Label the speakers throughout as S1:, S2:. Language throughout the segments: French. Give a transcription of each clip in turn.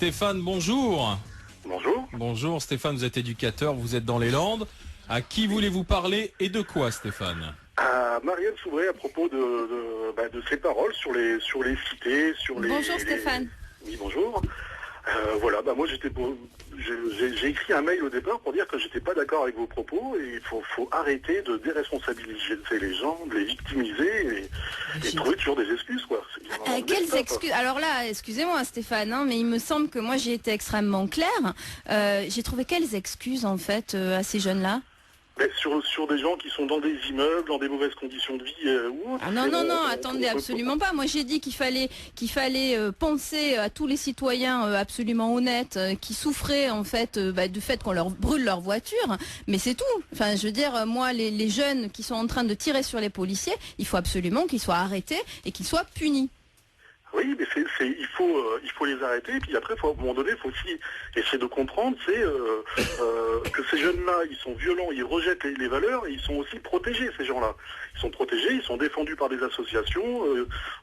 S1: Stéphane, bonjour.
S2: Bonjour.
S1: Bonjour Stéphane, vous êtes éducateur, vous êtes dans les Landes. À qui voulez-vous parler et de quoi, Stéphane?
S2: À Marianne Soubray à propos de ses paroles sur les cités, sur les...
S3: Bonjour Stéphane.
S2: Oui, bonjour. Voilà, moi j'ai écrit un mail au départ pour dire que j'étais pas d'accord avec vos propos et il faut arrêter de déresponsabiliser les gens, de les victimiser et trouver toujours des excuses, quoi.
S3: Quelles excuses? Alors là, excusez-moi Stéphane, hein, mais il me semble que moi j'ai été extrêmement claire. J'ai trouvé quelles excuses en fait à ces jeunes-là?
S2: Sur des gens qui sont dans des immeubles, dans des mauvaises conditions de vie ou autre.
S3: Ah non, attendez, absolument pas. Moi j'ai dit qu'il fallait penser à tous les citoyens absolument honnêtes qui souffraient en fait du fait qu'on leur brûle leur voiture, mais c'est tout. Enfin, je veux dire, moi les jeunes qui sont en train de tirer sur les policiers, il faut absolument qu'ils soient arrêtés et qu'ils soient punis.
S2: Oui, mais il faut les arrêter, et puis après, à un moment donné, il faut aussi essayer de comprendre, que ces jeunes-là, ils sont violents, ils rejettent les valeurs, et ils sont aussi protégés, ces gens-là. Ils sont protégés, ils sont défendus par des associations.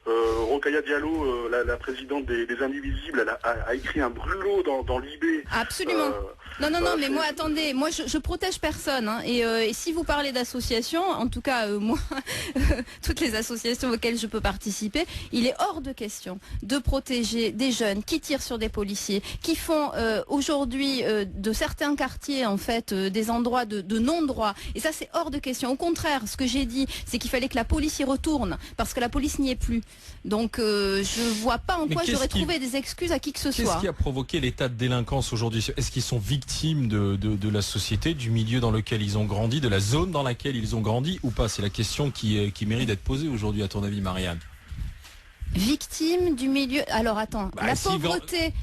S2: Rokhaya Diallo, la présidente des Indivisibles, elle a écrit un brûlot dans l'IB.
S3: Absolument. Non, mais moi, attendez, moi je protège personne, hein, et si vous parlez d'associations, en tout cas, moi, toutes les associations auxquelles je peux participer, il est hors de question de protéger des jeunes qui tirent sur des policiers, qui font aujourd'hui de certains quartiers en fait des endroits de non-droit. Et ça c'est hors de question. Au contraire, ce que j'ai dit, c'est qu'il fallait que la police y retourne, parce que la police n'y est plus. Donc je vois pas en quoi j'aurais trouvé des excuses à qui que ce soit.
S1: Qu'est-ce qui a provoqué l'état de délinquance aujourd'hui? Est-ce qu'ils sont victimes de la société, du milieu dans lequel ils ont grandi, de la zone dans laquelle ils ont grandi ou pas? C'est la question qui mérite d'être posée aujourd'hui, à ton avis, Marianne.
S3: Victime du milieu. Alors attends,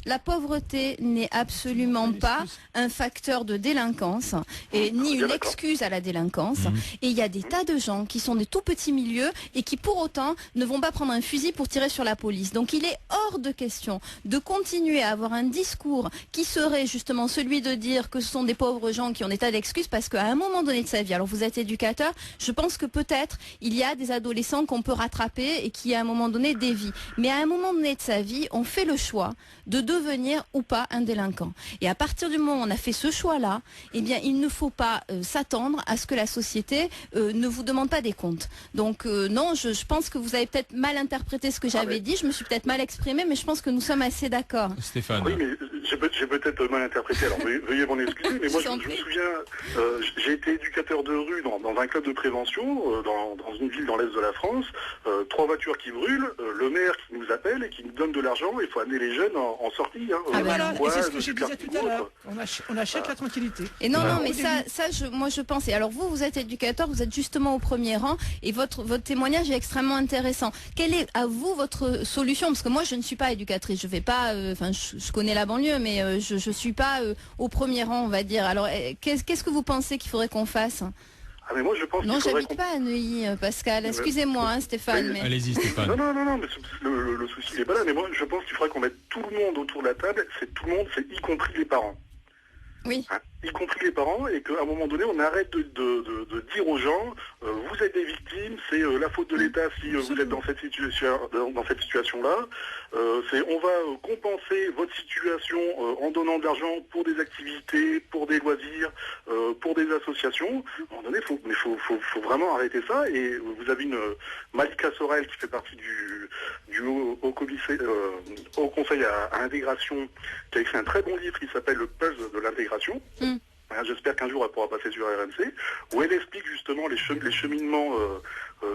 S3: la pauvreté n'est absolument pas un facteur de délinquance et ni une excuse à la délinquance. Et il y a des tas de gens qui sont des tout petits milieux et qui pour autant ne vont pas prendre un fusil pour tirer sur la police. Donc il est hors de question de continuer à avoir un discours qui serait justement celui de dire que ce sont des pauvres gens qui ont des tas d'excuses, parce qu'à un moment donné de sa vie, alors vous êtes éducateur, je pense que peut-être il y a des adolescents qu'on peut rattraper et qui à un moment donné dévient. Mais à un moment donné de sa vie, on fait le choix de devenir ou pas un délinquant. Et à partir du moment où on a fait ce choix-là, eh bien, il ne faut pas s'attendre à ce que la société ne vous demande pas des comptes. Donc non, je pense que vous avez peut-être mal interprété ce que j'avais dit. Je me suis peut-être mal exprimée, mais je pense que nous sommes assez d'accord.
S1: Stéphane.
S2: Oui, mais j'ai peut-être mal interprété. Alors veuillez m'en excuser. Mais moi, je me souviens, j'ai été éducateur de rue dans un club de prévention dans une ville dans l'est de la France. 3 voitures qui brûlent. Le maire qui nous appelle et qui nous donne de l'argent, il faut amener les jeunes en sortie.
S4: Voilà, et c'est ce que je disais tout à l'heure. On achète la tranquillité.
S3: Et non, mais moi je pense. Et alors vous êtes éducateur, vous êtes justement au premier rang, et votre témoignage est extrêmement intéressant. Quelle est à vous votre solution? Parce que moi je ne suis pas éducatrice, je vais pas, je connais la banlieue, mais je suis pas au premier rang, on va dire. Alors qu'est-ce que vous pensez qu'il faudrait qu'on fasse?
S2: Mais moi je pense
S3: non, j'habite pas à Neuilly, Pascal. Excusez-moi, hein, Stéphane. Mais...
S1: Allez-y, Stéphane.
S2: Non, mais le souci n'est pas là. Mais moi, je pense qu'il faudrait qu'on mette tout le monde autour de la table. C'est tout le monde, c'est y compris les parents.
S3: Oui.
S2: Y compris les parents, et qu'à un moment donné, on arrête de dire aux gens, vous êtes des victimes, c'est la faute de l'État si vous êtes dans cette situation-là. On va compenser votre situation en donnant de l'argent pour des activités, pour des loisirs, pour des associations. À un moment donné, faut vraiment arrêter ça. Et vous avez une Malika Sorel qui fait partie du Haut Conseil à l'intégration, qui a écrit un très bon livre qui s'appelle Le Puzzle de l'intégration. J'espère qu'un jour elle pourra passer sur RMC, où elle explique justement les cheminements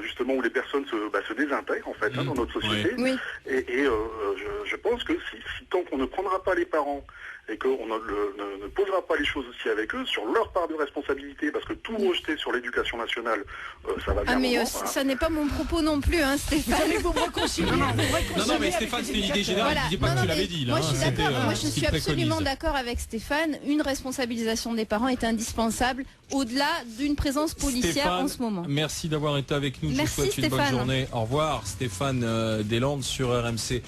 S2: justement où les personnes se désintègrent en fait dans notre société.
S3: Oui.
S2: Et je pense que si tant qu'on ne prendra pas les parents et qu'on ne posera pas les choses aussi avec eux sur leur part de responsabilité, parce que tout rejeter sur l'éducation nationale, ça va bien.
S3: Mais ça n'est pas mon propos non plus, hein, Stéphane.
S4: Vous me réconciliez.
S1: Non, mais Stéphane, c'était une idée générale. Je ne disais pas que tu l'avais dit. Là,
S3: moi, je suis d'accord. Moi, je suis absolument
S1: préconise.
S3: d'accord avec Stéphane. Une responsabilisation des parents est indispensable, au-delà d'une présence policière
S1: Stéphane,
S3: en ce moment.
S1: Merci d'avoir été avec nous. Je vous souhaite une bonne journée. Au revoir, Stéphane Deslandes sur RMC.